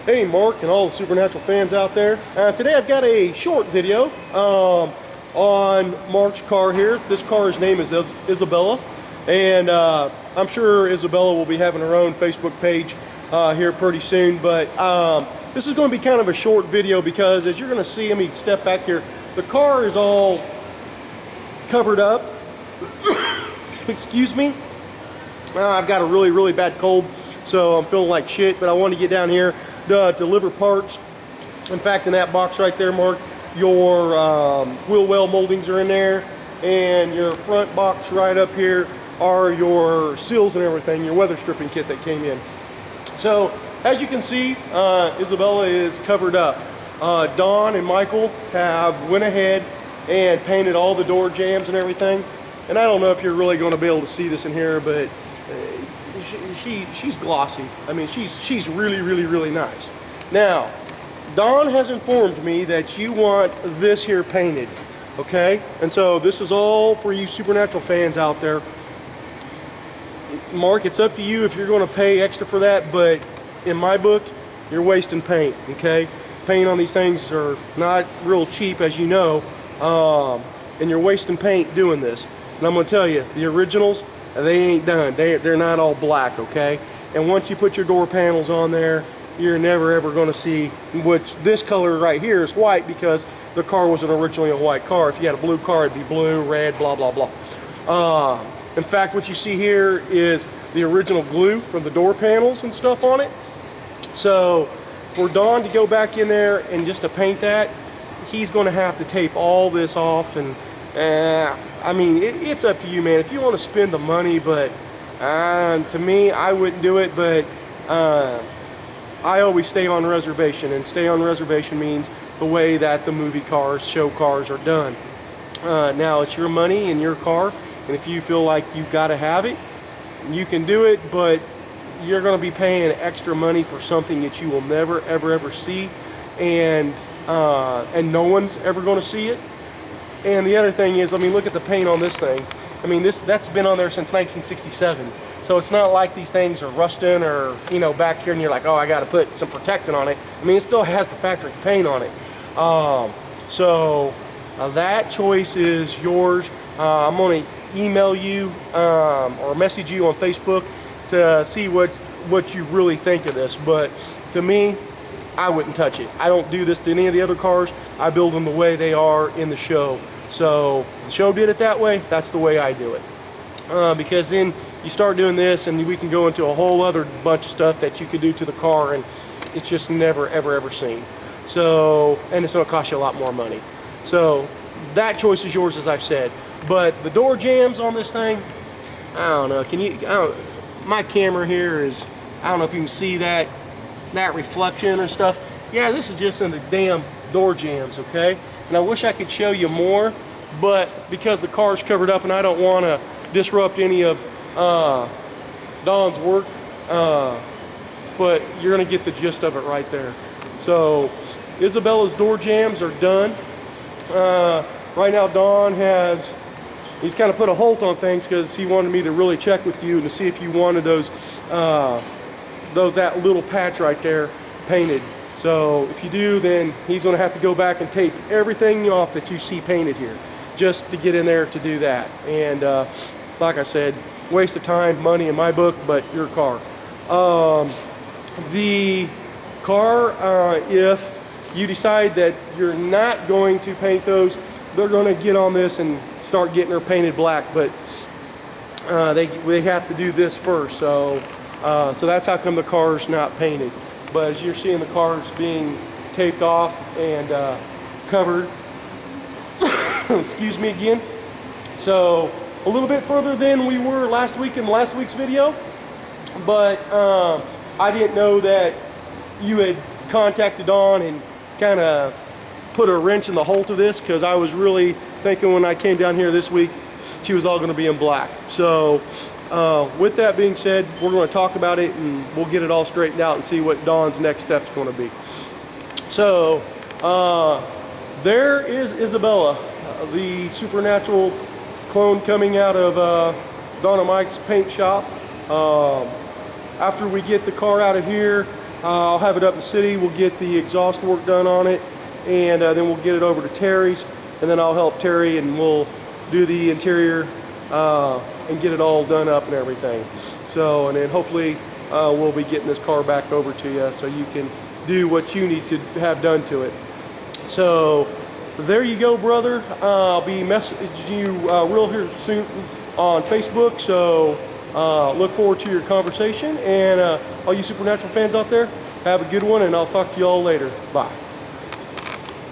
Hey Mark and all the Supernatural fans out there. Today I've got a short video on Mark's car here. This car's name is Isabela, and I'm sure Isabella will be having her own Facebook page here pretty soon, but this is going to be kind of a short video because as you're going to see, let me step back here, the car is all covered up. Excuse me. I've got a really bad cold, so I'm feeling like shit, but I want to get down here to deliver parts. In fact, in that box right there, Mark, your wheel well moldings are in there, and your front box right up here are your seals and everything, your weather stripping kit that came in. So as you can see, Isabella is covered up. Don and Michael have went ahead and painted all the door jambs and everything, and I don't know if you're really going to be able to see this in here, but she's glossy. I mean, she's really nice. Now, Don has informed me that you want this here painted, okay? And so this is all for you Supernatural fans out there. Mark, it's up to you if you're going to pay extra for that, but in my book, you're wasting paint, okay? Paint on these things are not real cheap, as you know, and you're wasting paint doing this. And I'm going to tell you, the originals, they ain't done. They're not all black, okay? And once you put your door panels on there, you're never ever going to see, which this color right here is white because the car wasn't originally a white car. If you had a blue car, it'd be blue, red, blah, blah, blah. In fact, what you see here is the original glue from the door panels and stuff on it. So for Don to go back in there and just to paint that, he's going to have to tape all this off, and I mean, it's up to you, man. If you want to spend the money, but to me, I wouldn't do it, but I always stay on reservation, and stay on reservation means the way that the movie cars, show cars are done. Now, it's your money and your car, and if you feel like you've got to have it, you can do it, but you're going to be paying extra money for something that you will never, ever see, and no one's ever going to see it. And the other thing is, I mean, look at the paint on this thing. I mean, that's been on there since 1967. So it's not like these things are rusting or, you know, back here and you're like, oh, I got to put some protectant on it. I mean, it still has the factory paint on it. So that choice is yours. I'm going to email you or message you on Facebook to see what you really think of this. But to me, I wouldn't touch it. I don't do this to any of the other cars. I build them the way they are in the show. So the show did it that way, that's the way I do it. Because then you start doing this and we can go into a whole other bunch of stuff that you could do to the car, and it's just never ever seen. So, and it's going to cost you a lot more money. So that choice is yours, as I've said. But the door jambs on this thing, I don't know. My camera here is, I don't know if you can see that reflection or stuff. Yeah, this is just in the damn door jambs, okay? And I wish I could show you more, but because the car's covered up and I don't want to disrupt any of Don's work, but you're going to get the gist of it right there. So Isabella's door jambs are done. Right now Don he's kind of put a halt on things because he wanted me to really check with you and to see if you wanted that little patch right there painted. So if you do, then he's going to have to go back and tape everything off that you see painted here just to get in there to do that. And like I said, waste of time, money in my book, but your car. The car, if you decide that you're not going to paint those, they're going to get on this and start getting her painted black, but they have to do this first. So that's how come the car's not painted. But as you're seeing, the car's being taped off and covered. Excuse me again. So a little bit further than we were last week in last week's video, but I didn't know that you had contacted Dawn and kind of put a wrench in the hole to this, because I was really thinking when I came down here this week she was all going to be in black. So with that being said, we're going to talk about it and we'll get it all straightened out and see what Dawn's next step's going to be. So there is Isabella, the Supernatural clone coming out of Dawn and Mike's paint shop. After we get the car out of here, I'll have it up in the city. We'll get the exhaust work done on it, and then we'll get it over to Terry's, and then I'll help Terry, and we'll do the interior and get it all done up and everything. So, and then hopefully we'll be getting this car back over to you so you can do what you need to have done to it. So there you go, brother. I'll be messaging you real here soon on Facebook, so look forward to your conversation. And all you Supernatural fans out there, have a good one, and I'll talk to you all later. Bye.